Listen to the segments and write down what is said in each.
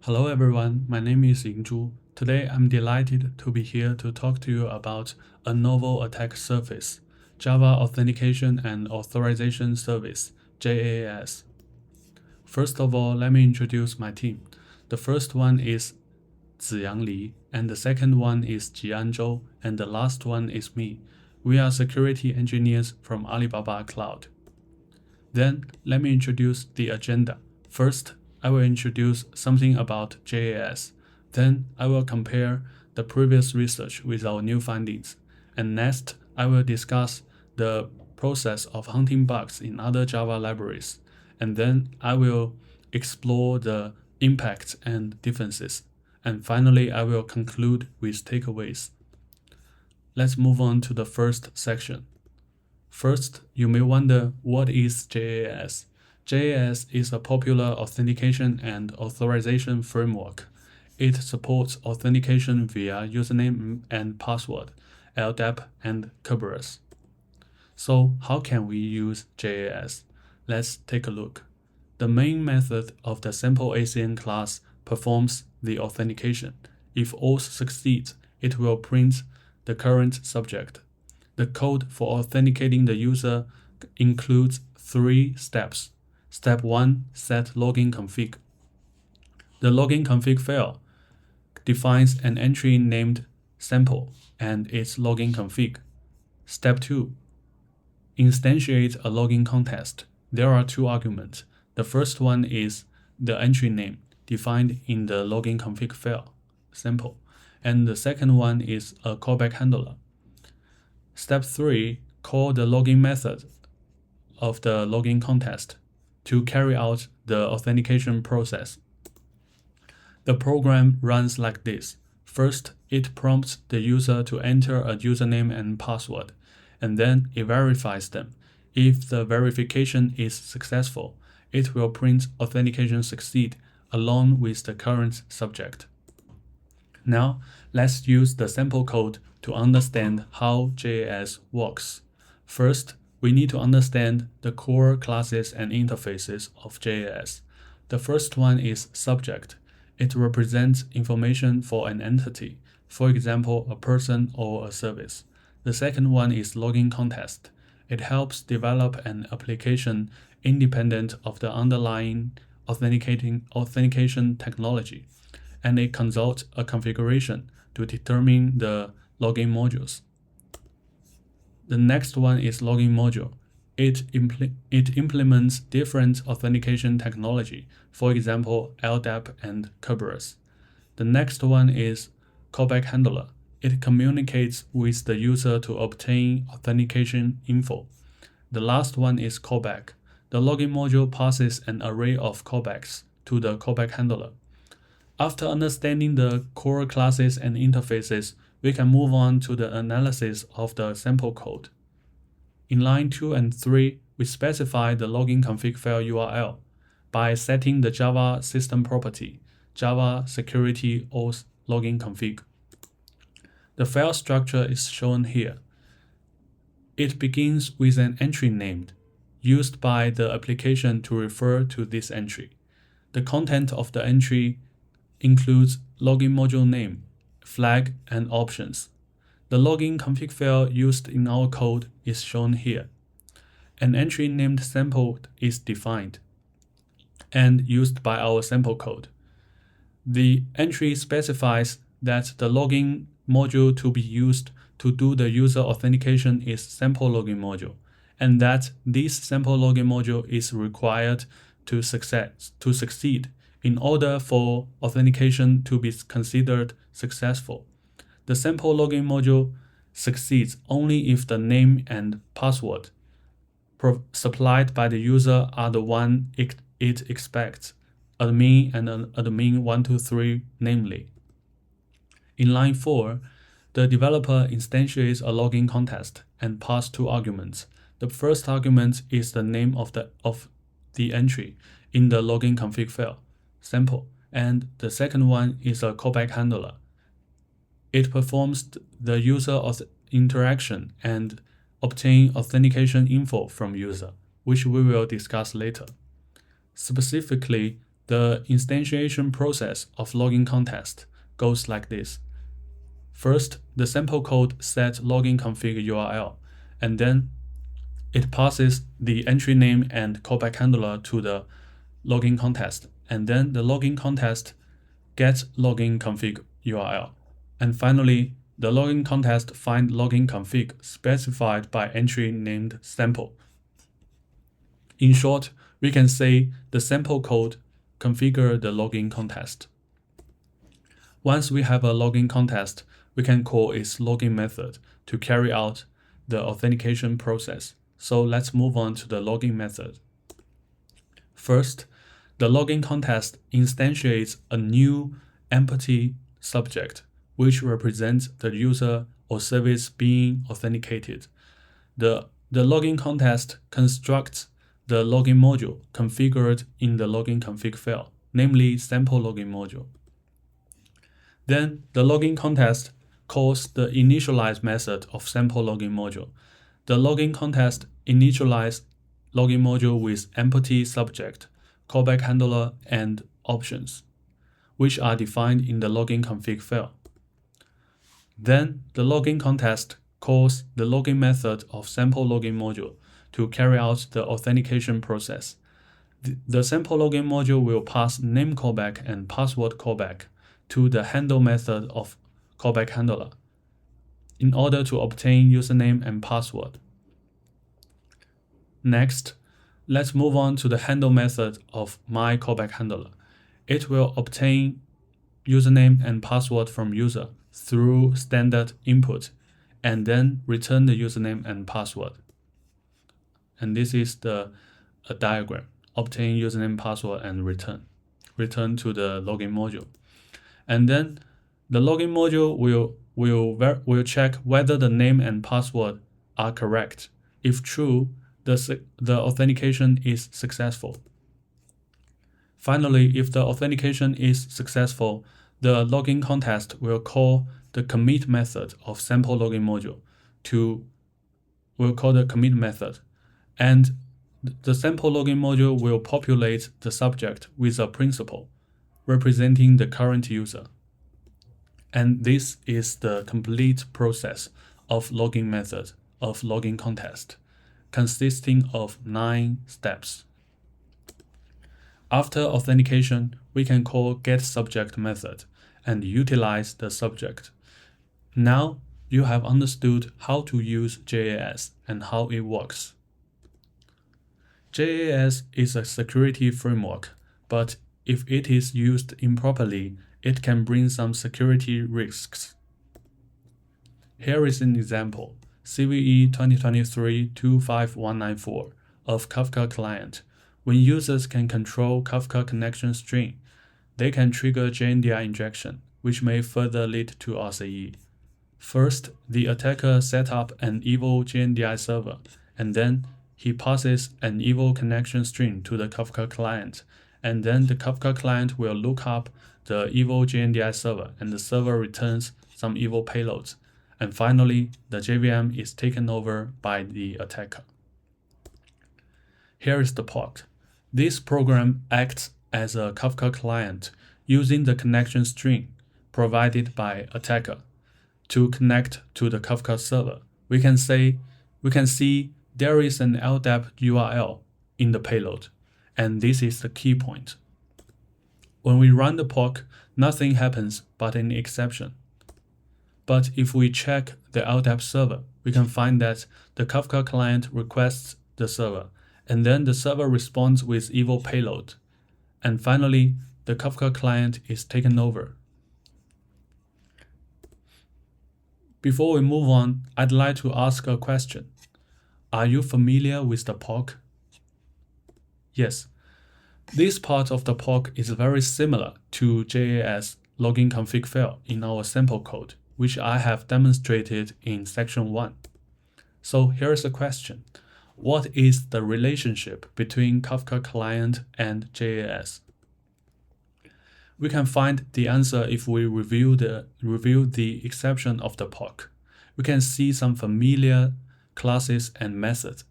Hello everyone, my name is Yingzhu. Today I'm delighted to be here to talk to you about a novel attack surface, Java Authentication and Authorization Service, JAAS. First of all, let me introduce my team. The first one is Ziyang Li, and the second one is Jian Zhou, and the last one is me. We are security engineers from Alibaba Cloud. Then, let me introduce the agenda. First, I will introduce something about JAS. Then, I will compare the previous research with our new findings. And next, I will discuss the process of hunting bugs in other Java libraries. And then, I will explore the impacts and differences. And finally, I will conclude with takeaways. Let's move on to the first section. First, you may wonder, what is JAS? JAS is a popular authentication and authorization framework. It supports authentication via username and password, LDAP and Kerberos. So how can we use JAS? Let's take a look. The main method of the sample ACN class performs the authentication. If auth succeeds, it will print the current subject. The code for authenticating the user includes 3 steps. Step 1, set login config. The login config file defines an entry named sample and its login config. Step 2, instantiate a login context. There are 2 arguments. The first one is the entry name defined in the login config file, sample, and the second one is a callback handler. Step 3, call the login method of the login context to carry out the authentication process. The program runs like this. First, it prompts the user to enter a username and password, and then it verifies them. If the verification is successful, it will print authentication succeed along with the current subject. Now, let's use the sample code to understand how JAS works. First, we need to understand the core classes and interfaces of JAS. The first one is subject. It represents information for an entity, for example, a person or a service. The second one is login context. It helps develop an application independent of the underlying authentication technology, and it consults a configuration to determine the login modules. The next one is login module. It implements different authentication technology, for example, LDAP and Kerberos. The next one is callback handler. It communicates with the user to obtain authentication info. The last one is callback. The login module passes an array of callbacks to the callback handler. After understanding the core classes and interfaces, we can move on to the analysis of the sample code. In line 2 and 3, we specify the login config file URL by setting the Java system property, Java security auth login config. The file structure is shown here. It begins with an entry named, used by the application to refer to this entry. The content of the entry includes login module name, flag, and options. The login config file used in our code is shown here. An entry named sample is defined and used by our sample code. The entry specifies that the login module to be used to do the user authentication is sample login module, and that this sample login module is required to succeed in order for authentication to be considered successful. The sample login module succeeds only if the name and password supplied by the user are the one it expects, admin and admin123 namely. In line 4, the developer instantiates a login context and passes 2 arguments. The first argument is the name of the entry in the login config file, sample, and the second one is a callback handler. It performs the user interaction and obtain authentication info from user, which we will discuss later. Specifically, The instantiation process of login context goes like this. First, the sample code sets login config URL, and then it passes the entry name and callback handler to the login context, and then the login context gets login config URL. And finally, the login context finds login config specified by entry named sample. In short, we can say the sample code configure the login context. Once we have a login context, we can call its login method to carry out the authentication process. So let's move on to the login method. First, the login context instantiates a new empty subject, which represents the user or service being authenticated. The login context constructs the login module configured in the login config file, namely sample login module. Then the login context calls the initialize method of sample login module. The login context initializes login module with empty subject, callback handler, and options, which are defined in the login config file. Then the login context calls the login method of sample login module to carry out the authentication process. The sample login module will pass name callback and password callback to the handle method of callback handler in order to obtain username and password. Next, let's move on to the handle method of my callback handler. It will obtain username and password from user through standard input and then return the username and password. And this is the diagram. Obtain username, password, and return to the login module. And then the login module will check whether the name and password are correct. If true, the authentication is successful. Finally, if the authentication is successful, the login context will call the commit method of sample login module and the sample login module will populate the subject with a principal representing the current user. And this is the complete process of login method of login context, consisting of 9 steps. After authentication, we can call getSubject method and utilize the subject. Now you have understood how to use JAS and how it works. JAS is a security framework, but if it is used improperly, it can bring some security risks. Here is an example, CVE 2023-25194 of Kafka client. When users can control Kafka connection string, they can trigger JNDI injection, which may further lead to RCE. First, the attacker set up an evil JNDI server, and then he passes an evil connection string to the Kafka client, and then the Kafka client will look up the evil JNDI server, and the server returns some evil payloads. And finally, the JVM is taken over by the attacker. Here is the POC. This program acts as a Kafka client using the connection string provided by attacker to connect to the Kafka server. We can see there is an LDAP URL in the payload, and this is the key point. When we run the POC, nothing happens but an exception. But if we check the LDAP server, we can find that the Kafka client requests the server, and then the server responds with evil payload. And finally, the Kafka client is taken over. Before we move on, I'd like to ask a question. Are you familiar with the POC? Yes. This part of the POC is very similar to JAS login config file in our sample code, which I have demonstrated in section 1. So here's a question. What is the relationship between Kafka client and JAS? We can find the answer if we review the exception of the POC. We can see some familiar classes and methods: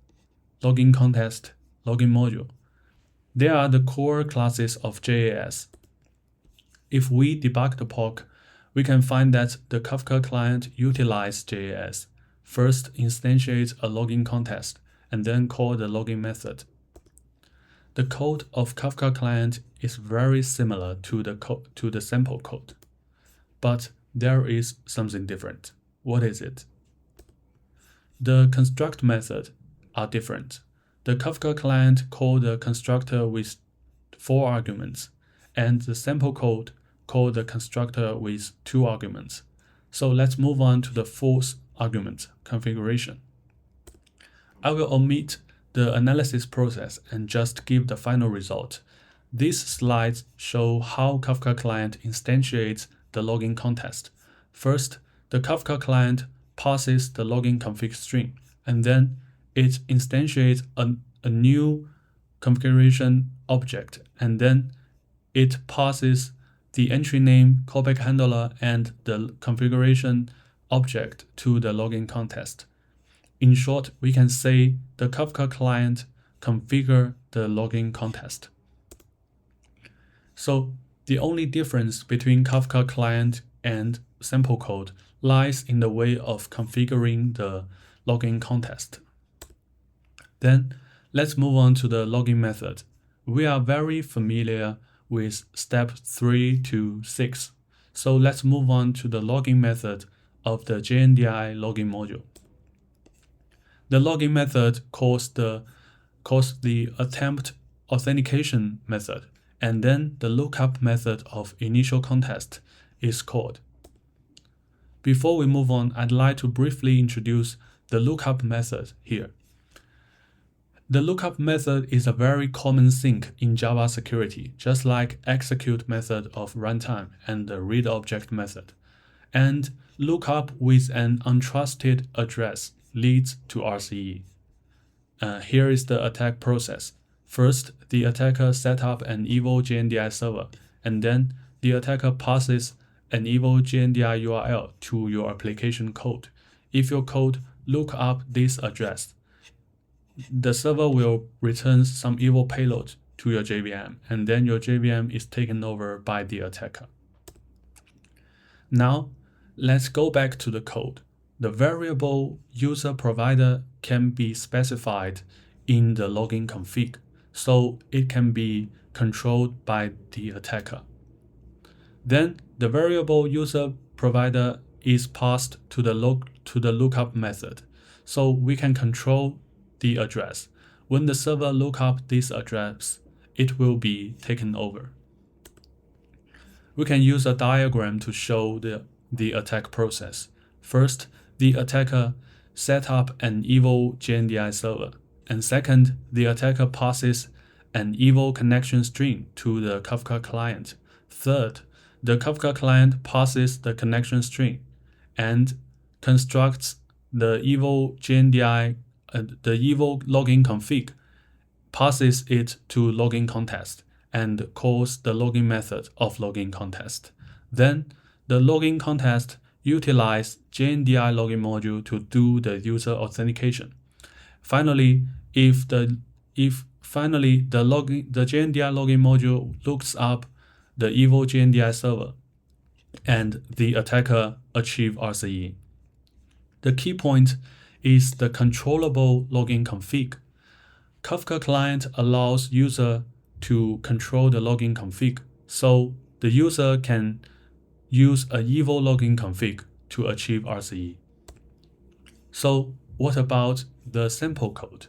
login context, login module, They are the core classes of JAS. If we debug the POC, we can find that the Kafka client utilizes JAS. First, instantiates a login context, and then call the login method. The code of Kafka client is very similar to the sample code, but there is something different. What is it? The construct method are different. The Kafka client calls the constructor with 4 arguments, and the sample code calls the constructor with 2 arguments. So let's move on to the 4th argument, configuration. I will omit the analysis process and just give the final result. These slides show how Kafka client instantiates the login context. First, the Kafka client passes the login config string, and then it instantiates a new configuration object, and then it passes the entry name, callback handler, and the configuration object to the login context. In short, we can say the Kafka client configure the login context. So the only difference between Kafka client and sample code lies in the way of configuring the login context. Then let's move on to the login method. We are very familiar with step 3 to 6. So let's move on to the login method of the JNDI login module. The login method calls the attempt authentication method, and then the lookup method of initial context is called. Before we move on, I'd like to briefly introduce the lookup method here. The lookup method is a very common thing in Java security, just like execute method of runtime and the read object method. And lookup with an untrusted address leads to RCE. Here is the attack process. First, the attacker set up an evil JNDI server, and then the attacker passes an evil JNDI URL to your application code. If your code look up this address, the server will return some evil payload to your JVM, and then your JVM is taken over by the attacker. Now, let's go back to the code. The variable user provider can be specified in the login config, so it can be controlled by the attacker. Then the variable user provider is passed to the lookup method, so we can control the address. When the server look up this address, it will be taken over. We can use a diagram to show the attack process. First, the attacker set up an evil JNDI server, and second, the attacker passes an evil connection string to the Kafka client. Third, the Kafka client passes the connection string and constructs the evil JNDI, the evil login config, passes it to login context, and calls the login method of login context. Then the login context utilizes JNDI login module to do the user authentication. Finally, the JNDI login module looks up the evil JNDI server, and the attacker achieves RCE. The key point is the controllable login config. Kafka client allows user to control the login config, so the user can use an evil login config to achieve RCE. So what about the sample code?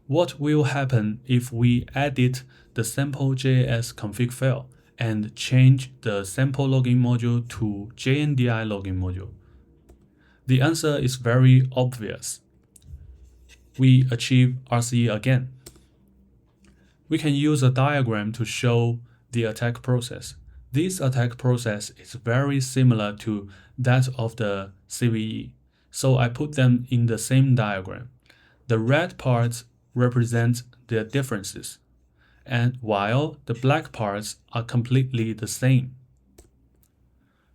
What will happen if we edit the sample.js config file and change the sample login module to JNDI login module? The answer is very obvious. We achieve RCE again. We can use a diagram to show the attack process. This attack process is very similar to that of the CVE, so I put them in the same diagram. The red parts represent the differences, and while the black parts are completely the same.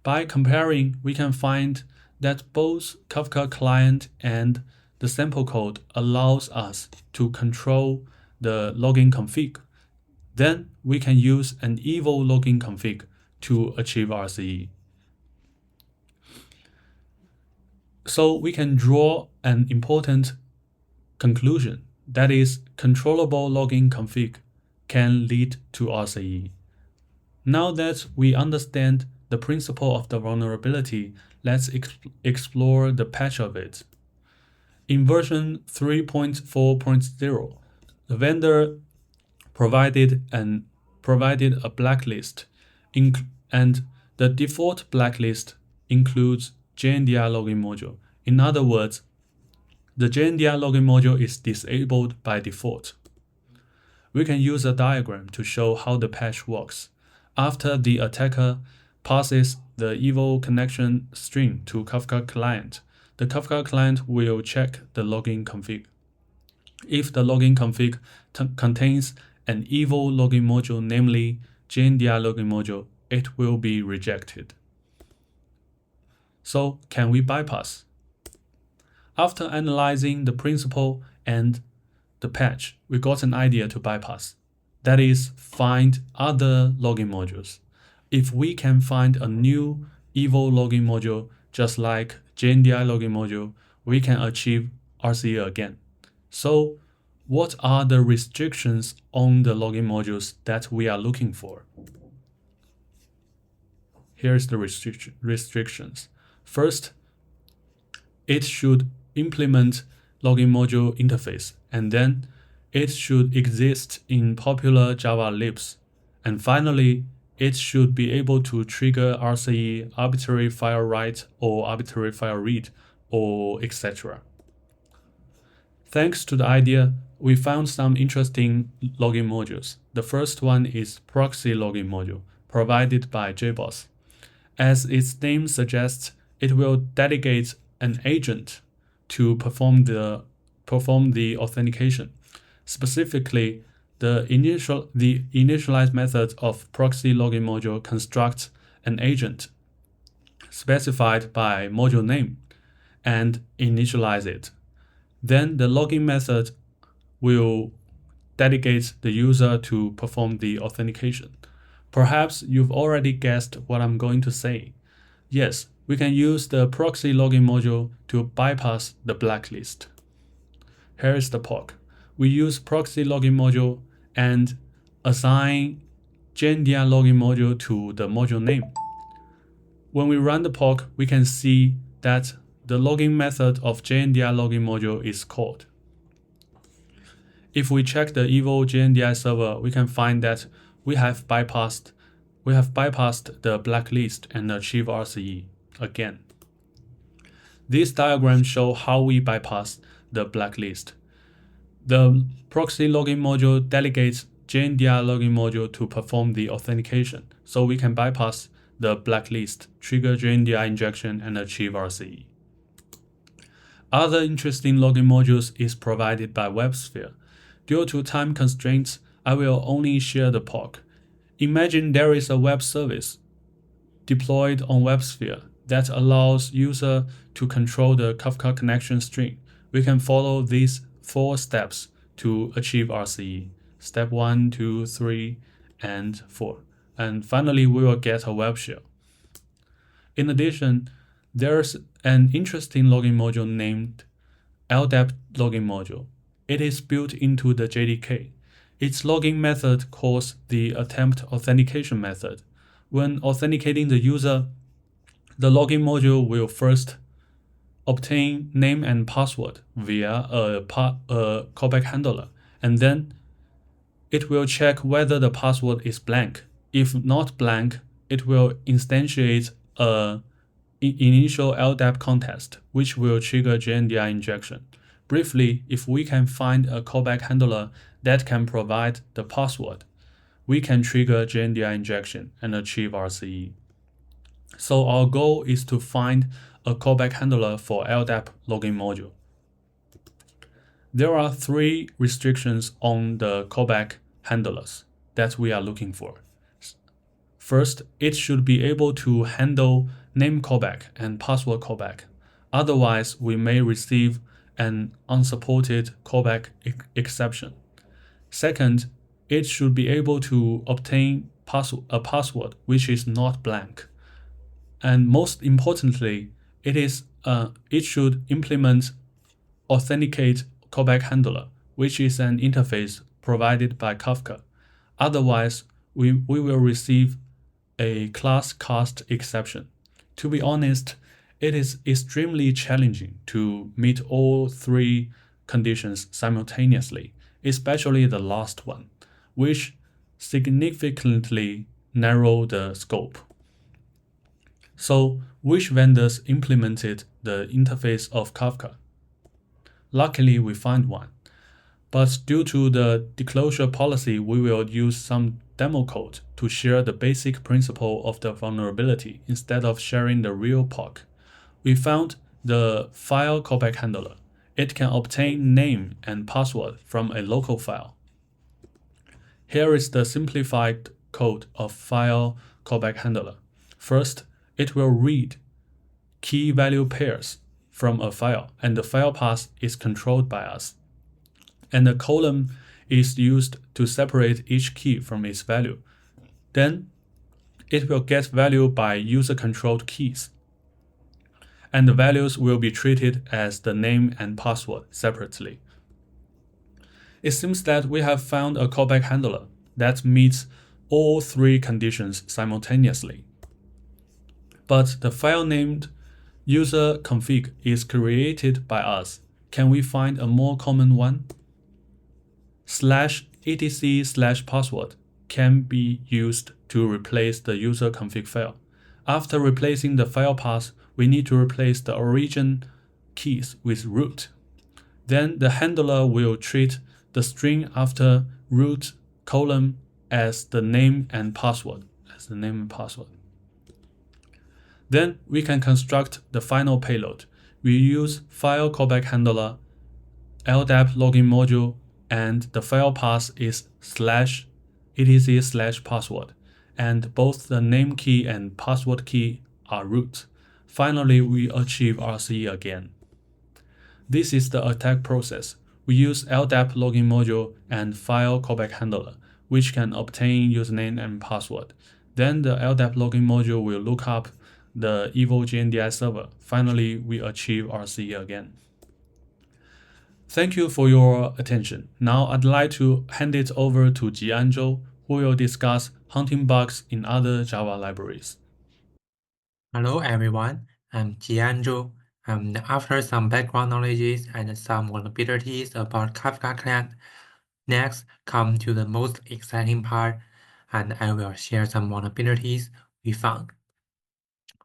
By comparing, we can find that both Kafka client and the sample code allows us to control the login config. Then we can use an evil login config to achieve RCE. So we can draw an important conclusion, that is, controllable login config can lead to RCE. Now that we understand the principle of the vulnerability, let's explore the patch of it. In version 3.4.0, the vendor provided a blacklist, and the default blacklist includes JNDI login module. In other words, the JNDI login module is disabled by default. We can use a diagram to show how the patch works. After the attacker passes the evil connection string to Kafka client, the Kafka client will check the login config. If the login config contains an evil login module, namely JNDI login module, it will be rejected. So can we bypass? After analyzing the principle and the patch, we got an idea to bypass. That is, find other login modules. If we can find a new evil login module, just like JNDI login module, we can achieve RCE again. So what are the restrictions on the login modules that we are looking for? Here's the restrictions. First, it should implement login module interface, and then it should exist in popular Java libs. And finally, it should be able to trigger RCE, arbitrary file write or arbitrary file read, or etc. Thanks to the idea, we found some interesting login modules. The first one is proxy login module, provided by JBoss. As its name suggests, it will delegate an agent to perform the authentication. Specifically, the initialize method of proxy login module constructs an agent specified by module name and initialize it. Then the login method will delegate the user to perform the authentication. Perhaps you've already guessed what I'm going to say. Yes, we can use the proxy login module to bypass the blacklist. Here is the POC. We use proxy login module and assign JNDI login module to the module name. When we run the POC, we can see that the login method of JNDI login module is called. If we check the evil JNDI server, we can find that we have bypassed the blacklist and achieve RCE again. These diagrams show how we bypass the blacklist. The proxy login module delegates JNDI login module to perform the authentication, so we can bypass the blacklist, trigger JNDI injection, and achieve RCE. Other interesting login modules is provided by WebSphere. Due to time constraints, I will only share the POC. Imagine there is a web service deployed on WebSphere that allows user to control the Kafka connection string. We can follow these 4 steps to achieve RCE. Step 1, 2, 3, and 4. And finally, we will get a web shell. In addition, there's an interesting login module named LDAP login module. It is built into the JDK. Its login method calls the attempt authentication method. When authenticating the user, the login module will first obtain name and password via a callback handler, and then it will check whether the password is blank. If not blank, it will instantiate an initial LDAP contest, which will trigger JNDI injection. Briefly, if we can find a callback handler that can provide the password, we can trigger JNDI injection and achieve RCE. So our goal is to find a callback handler for LDAP login module. There are 3 restrictions on the callback handlers that we are looking for. First, it should be able to handle name callback and password callback. Otherwise, we may receive an unsupported callback exception. Second, it should be able to obtain a password which is not blank. And most importantly, it should implement authenticate callback handler, which is an interface provided by Kafka. Otherwise, we will receive a class cast exception. To be honest, it is extremely challenging to meet all three conditions simultaneously, especially the last one, which significantly narrow the scope. So, which vendors implemented the interface of Kafka? Luckily, we find one. But due to the disclosure policy, we will use some demo code to share the basic principle of the vulnerability instead of sharing the real POC. We found the file callback handler. It can obtain name and password from a local file. Here is the simplified code of file callback handler. First, it will read key value pairs from a file, and the file path is controlled by us. And the column is used to separate each key from its value. Then it will get value by user-controlled keys. And the values will be treated as the name and password separately. It seems that we have found a callback handler that meets all three conditions simultaneously. But the file named user config is created by us. Can we find a more common one? /etc/password can be used to replace the user config file. After replacing the file path, we need to replace the origin keys with root. Then the handler will treat the string after root column as the name and password. Then we can construct the final payload. We use file callback handler, LDAP login module, and the file path is /etc/password, and both the name key and password key are root. Finally, we achieve RCE again. This is the attack process. We use LDAP login module and file callback handler, which can obtain username and password. Then the LDAP login module will look up the evil JNDI server. Finally, we achieve RCE again. Thank you for your attention. Now I'd like to hand it over to Jian Zhou, who will discuss hunting bugs in other Java libraries. Hello everyone, I'm Jian Zhou. After some background knowledge and some vulnerabilities about Kafka client, next come to the most exciting part, and I will share some vulnerabilities we found.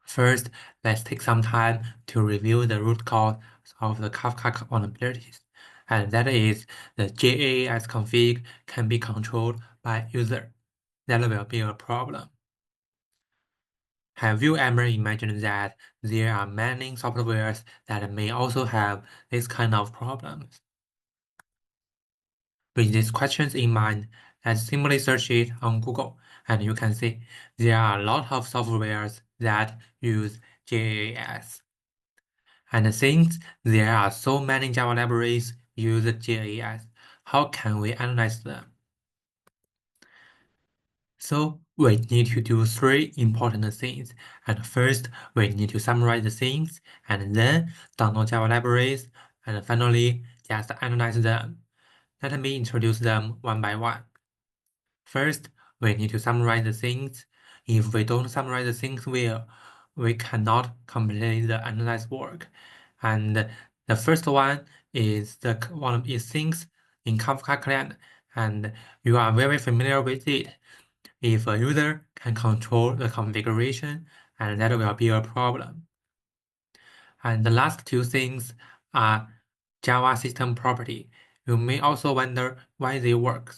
First, let's take some time to review the root cause of the Kafka vulnerabilities, and that is the JAAS config can be controlled by user. That will be a problem. Have you ever imagined that there are many softwares that may also have this kind of problems? With these questions in mind, let's simply search it on Google, and you can see there are a lot of softwares that use JAAS. And since there are so many Java libraries use JAAS, how can we analyze them? So we need to do three important things. And first, we need to summarize the things, and then download Java libraries, and finally, just analyze them. Let me introduce them one by one. First, we need to summarize the things. If we don't summarize the things well, we cannot complete the analyze work. And the first one is one of these things in Kafka client, and you are very familiar with it. If a user can control the configuration, and that will be a problem. And the last two things are Java system property. You may also wonder why they work.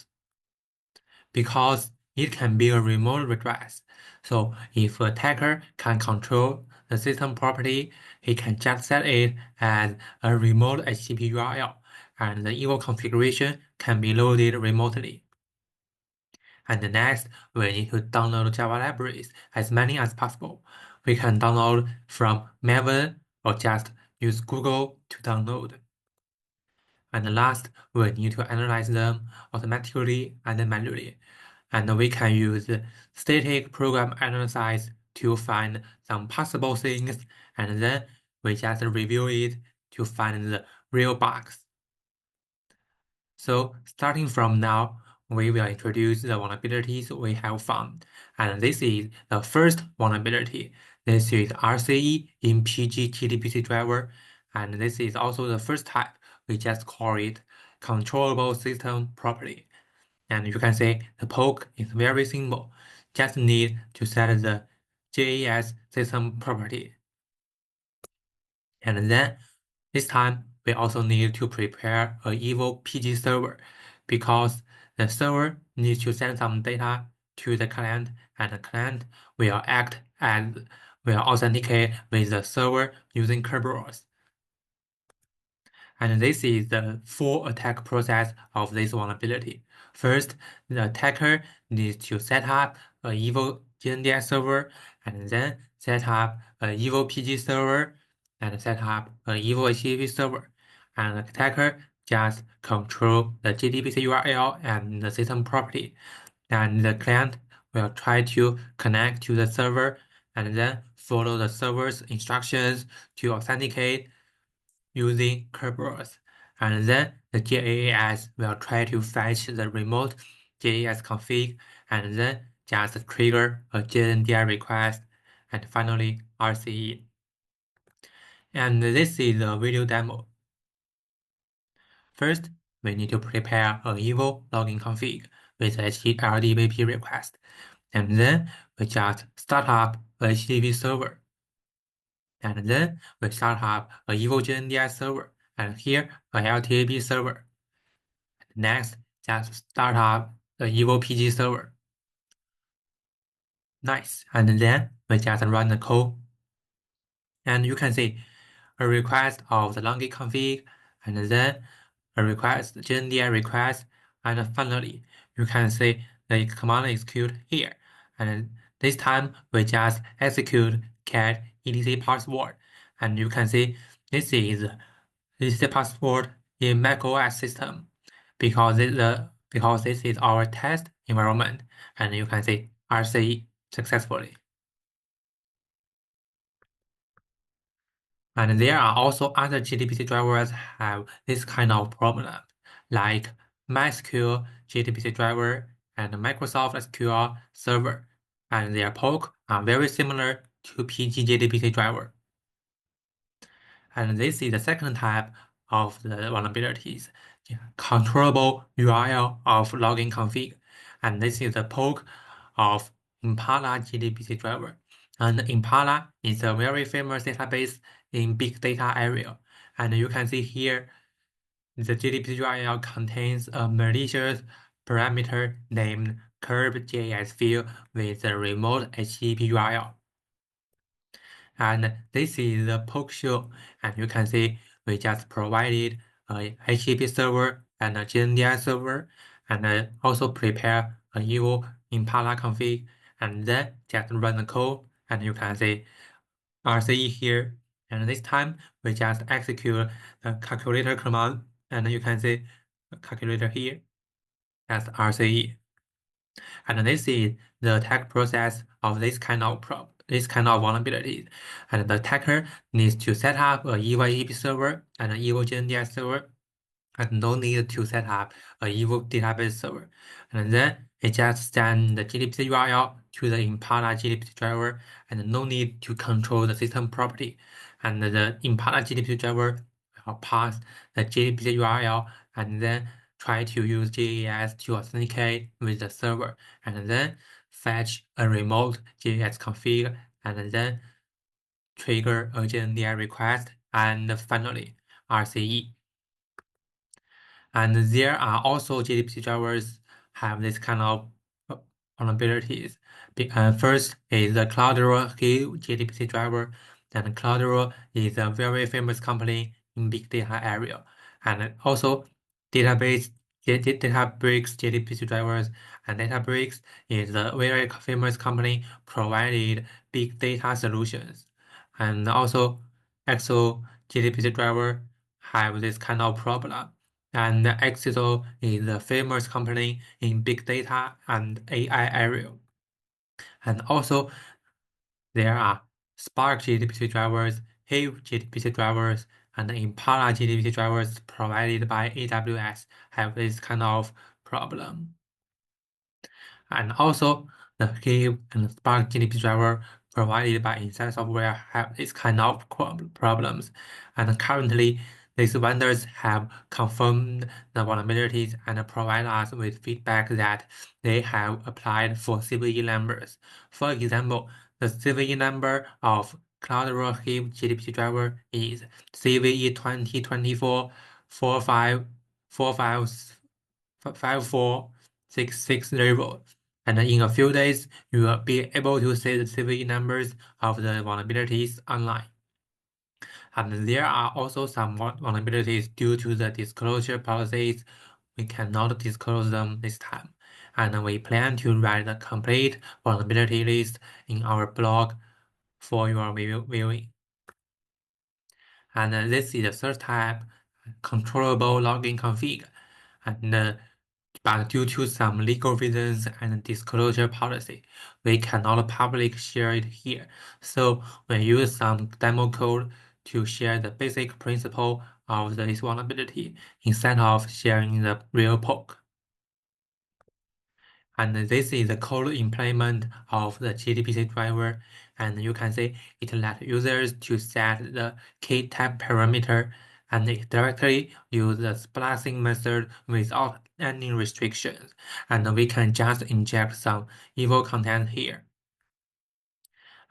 Because it can be a remote redress. So if an attacker can control the system property, he can just set it as a remote HTTP URL, and the evil configuration can be loaded remotely. And next, we need to download Java libraries, as many as possible. We can download from Maven or just use Google to download. And last, we need to analyze them automatically and manually. And we can use static program analysis to find some possible things, and then we just review it to find the real bugs. So starting from now, we will introduce the vulnerabilities we have found. And this is the first vulnerability. This is RCE in PG JDBC driver. And this is also the first type. We just call it controllable system property. And you can see the poke is very simple. Just need to set the JAS system property. And then this time, we also need to prepare an evil PG server because the server needs to send some data to the client, and the client will authenticate with the server using Kerberos. And this is the full attack process of this vulnerability. First, the attacker needs to set up an evil JNDI server, and then set up an evil PG server, and set up an evil HTTP server. And the attacker just control the JDBC URL and the system property. And the client will try to connect to the server and then follow the server's instructions to authenticate using Kerberos, and then the JAS will try to fetch the remote JAS config, and then just trigger a JNDI request, and finally RCE. And this is a video demo. First, we need to prepare an evil login config with LDAP request, and then we just start up a HTTP server. And then we start up a evil JNDI server, and here a LTAP server. Next, just start up the evil PG server. Nice. And then we just run the code. And you can see a request of the login config, and then a request, JNDI request, and finally, you can see the command execute here. And this time, we just execute cat etc password. And you can see this is etc password in macOS system because this is our test environment, and you can see RCE successfully. And there are also other JDBC drivers have this kind of problem, like MySQL JDBC driver and Microsoft SQL Server, and their poke are very similar to PG JDBC driver. And this is the second type of the vulnerabilities, controllable URL of login config. And this is the poke of Impala JDBC driver. And Impala is a very famous database in big data area. And you can see here, the JDBC URL contains a malicious parameter named curb.js field with the remote HTTP URL. And this is the poke show, and you can see we just provided a HTTP server and a JNDI server, and also prepare a evil Impala config, and then just run the code, and you can see RCE here. And this time we just execute the calculator command, and you can see the calculator here. That's RCE. And this is the attack process of this kind of vulnerability. And the attacker needs to set up a evil EP server and an evil JNDI server, and no need to set up a evil database server. And then it just send the JDBC URL to the Impala JDBC driver, and no need to control the system property. And the Impala JDBC driver will pass the JDBC URL and then try to use JAS to authenticate with the server, and then fetch a remote JAS config, and then trigger a JNDI request, and finally RCE. And there are also JDBC drivers have this kind of vulnerabilities. First is the Cloudera JDBC driver, and Cloudera is a very famous company in big data area, and also Databricks JDBC drivers, and Databricks is a very famous company provided big data solutions, and also Excel JDBC driver have this kind of problem. And Exito is a famous company in big data and AI area. And also, there are Spark JDBC drivers, Hive JDBC drivers, and Impala JDBC drivers provided by AWS have this kind of problem. And also, the Hive and Spark JDBC driver provided by Inside Software have this kind of problems. And currently, these vendors have confirmed the vulnerabilities and provide us with feedback that they have applied for CVE numbers. For example, the CVE number of CloudRoll Hive JDBC driver is CVE 2024 54660, and in a few days, you will be able to see the CVE numbers of the vulnerabilities online. And there are also some vulnerabilities due to the disclosure policies. We cannot disclose them this time. And we plan to write a complete vulnerability list in our blog for your viewing. And this is the third type, controllable login config. And but due to some legal reasons and disclosure policy, we cannot publicly share it here. So we use some demo code to share the basic principle of this vulnerability instead of sharing the real poke. And this is the code implement of the JDBC driver, and you can see it lets users to set the key type parameter, and it directly use the splicing method without any restrictions, and we can just inject some evil content here.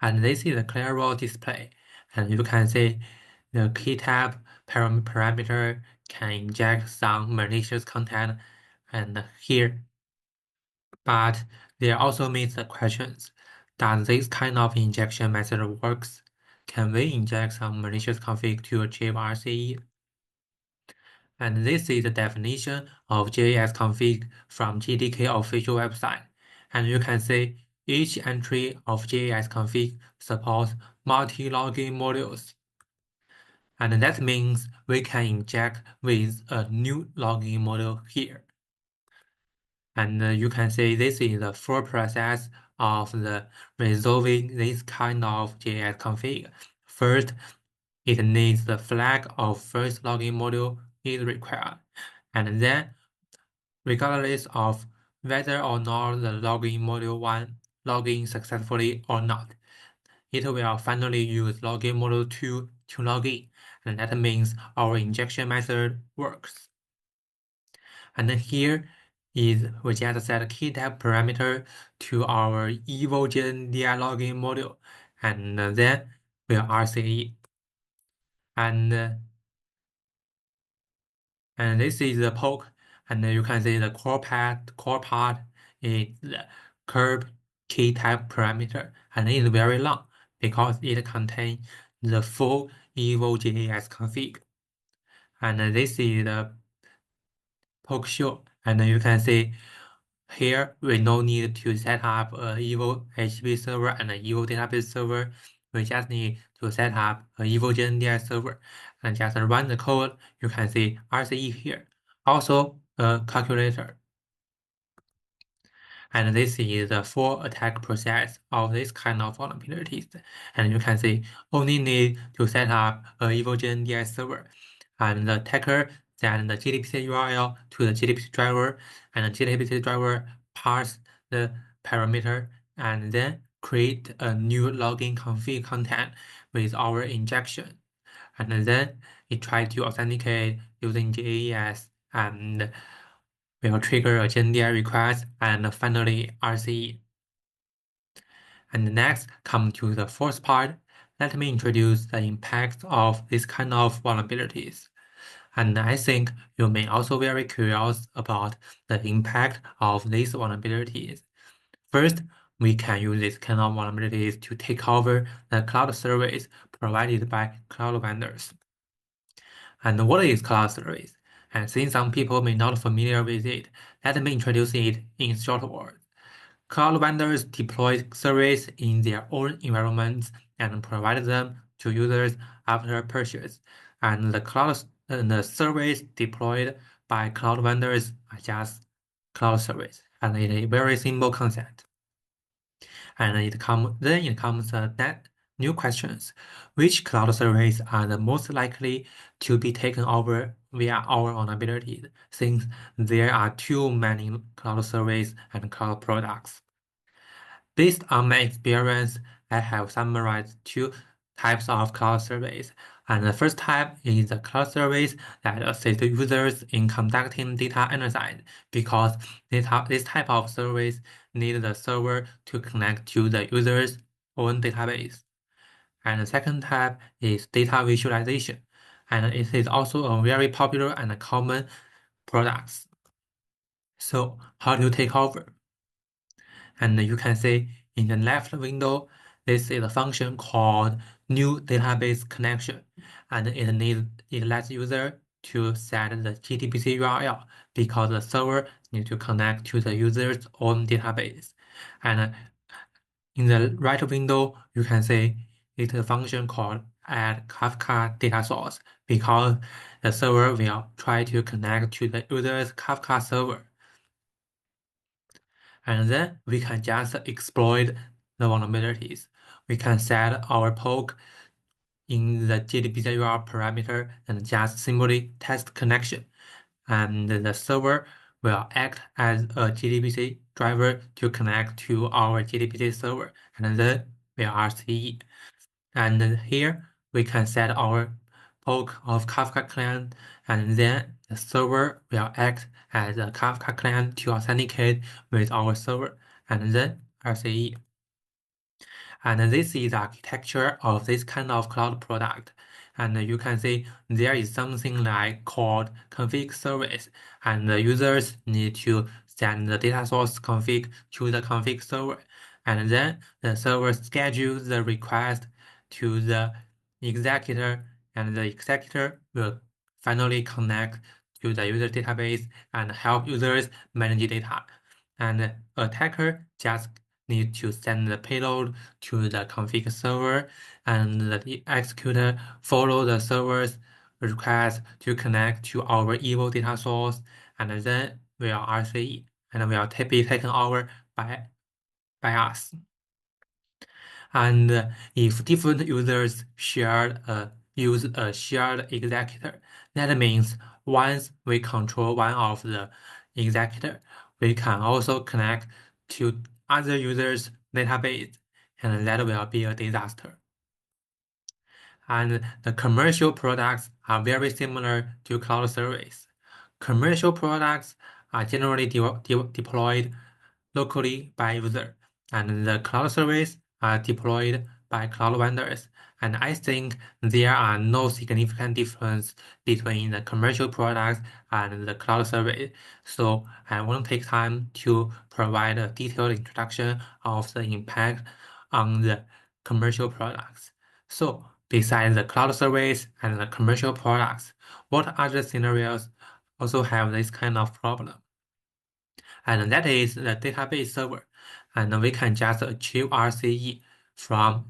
And this is the clear raw display, and you can see the key type parameter can inject some malicious content, and here. But there also meets the questions. Does this kind of injection method works? Can we inject some malicious config to achieve RCE? And this is the definition of JAS config from JDK official website. And you can see each entry of JAS config supports multi-login modules. And that means we can inject with a new login module here. And you can see this is the full process of the resolving this kind of JS config. First, it needs the flag of first login module is required. And then, regardless of whether or not the login module 1 login successfully or not, it will finally use login module 2 to login. And that means our injection method works. And then here is we just set key type parameter to our evil JNDI login module, and then we'll RCE. And this is the poke, and you can see the core part is the curve key type parameter, and it is very long because it contains the full evil JAS config. And this is the poke show, and you can see here we no need to set up a evil HTTP server and an evil database server. We just need to set up a evil JNDI server and just run the code. You can see RCE here. Also a calculator. And this is the full attack process of this kind of vulnerabilities. And you can see only need to set up a evil JNDI server. And the attacker send the JDBC URL to the JDBC driver, and the JDBC driver parse the parameter and then create a new login config content with our injection. And then it tries to authenticate using JAS and will trigger a JNDI request and finally RCE. And next, come to the fourth part. Let me introduce the impact of this kind of vulnerabilities. And I think you may also be very curious about the impact of these vulnerabilities. First, we can use this kind of vulnerabilities to take over the cloud service provided by cloud vendors. And what is cloud service? And since some people may not familiar with it, let me introduce it in short words. Cloud vendors deploy service in their own environments and provide them to users after purchase. And the service deployed by cloud vendors are just cloud service, and it is a very simple concept. And then it comes the new questions. Which cloud service are the most likely to be taken over via our vulnerabilities, since there are too many cloud service and cloud products? Based on my experience, I have summarized two types of cloud service. And the first type is the cloud service that assists users in conducting data analysis, because this type of service needs the server to connect to the user's own database. And the second type is data visualization, and it is also a very popular and common product. So how to take over? And you can see in the left window, this is a function called new database connection, and it lets user to set the HTTP URL because the server needs to connect to the user's own database. And in the right window, you can see it's a function called add Kafka data source, because the server will try to connect to the user's Kafka server. And then we can just exploit the vulnerabilities. We can set our poke in the JDBC URL parameter and just simply test connection. And the server will act as a JDBC driver to connect to our JDBC server, and then we RCE. And here we can set our poke of Kafka client, and then the server will act as a Kafka client to authenticate with our server, and then RCE. And this is the architecture of this kind of cloud product. And you can see there is something like called config service, and the users need to send the data source config to the config server, and then the server schedules the request to the executor, and the executor will finally connect to the user database and help users manage data. And attacker just need to send the payload to the config server, and the executor follow the server's request to connect to our evil data source, and then will RCE, and will be taken over by us. And if different users use a shared executor, that means once we control one of the executor, we can also connect to other users' database, and that will be a disaster. And the commercial products are very similar to cloud service. Commercial products are generally deployed locally by user, and the cloud service are deployed by cloud vendors. And I think there are no significant difference between the commercial products and the cloud service. So I won't take time to provide a detailed introduction of the impact on the commercial products. So besides the cloud service and the commercial products, what other scenarios also have this kind of problem? And that is the database server. And we can just achieve RCE from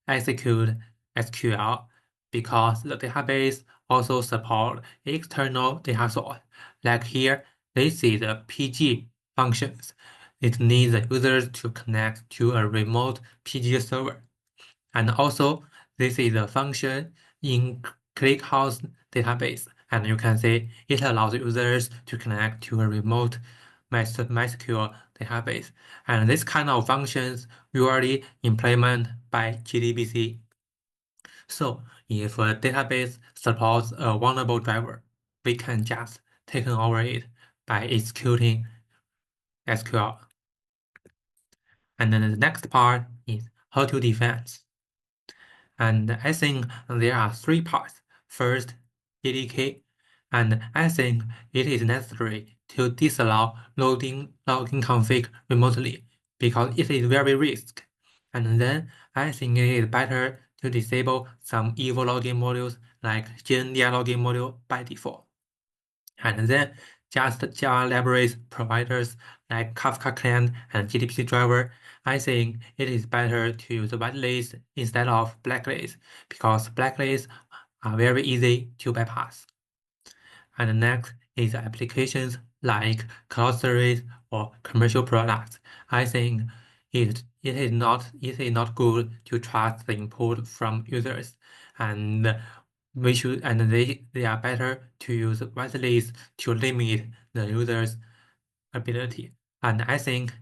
execute SQL, because the database also support external data source. Like here, this is the PG functions. It needs the users to connect to a remote PG server. And also, this is a function in ClickHouse database. And you can see it allows users to connect to a remote MySQL database. And this kind of functions usually implement by JDBC. So if a database supports a vulnerable driver, we can just take over it by executing SQL. And then the next part is how to defend. And I think there are three parts. First, JDK, and I think it is necessary to disallow login config remotely, because it is very risky. And then I think it is better to disable some evil login modules like JNDI login module by default. And then just Java libraries providers like Kafka client and JDBC driver, I think it is better to use whitelist instead of blacklist, because blacklists are very easy to bypass. And next is applications like cloud service or commercial products. I think it is not good to trust the input from users, and they are better to use whitelists to limit the user's ability. And I think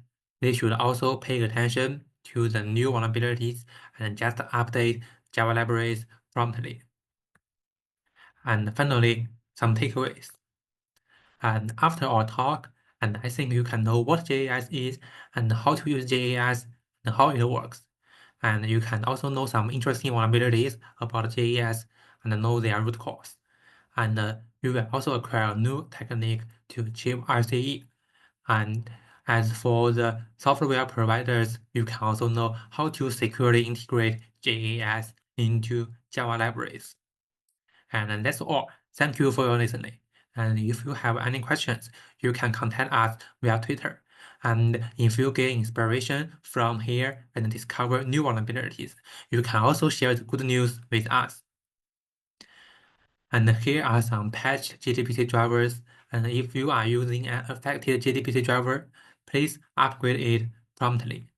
they should also pay attention to the new vulnerabilities and just update Java libraries promptly. And finally, some takeaways. And after our talk, and I think you can know what JAS is and how to use JAS and how it works. And you can also know some interesting vulnerabilities about JAS and know their root cause. And you will also acquire a new technique to achieve RCE. And as for the software providers, you can also know how to securely integrate JAS into Java libraries. And that's all. Thank you for your listening. And if you have any questions, you can contact us via Twitter. And if you get inspiration from here and discover new vulnerabilities, you can also share the good news with us. And here are some patched JDBC drivers. And if you are using an affected JDBC driver, please upgrade it promptly.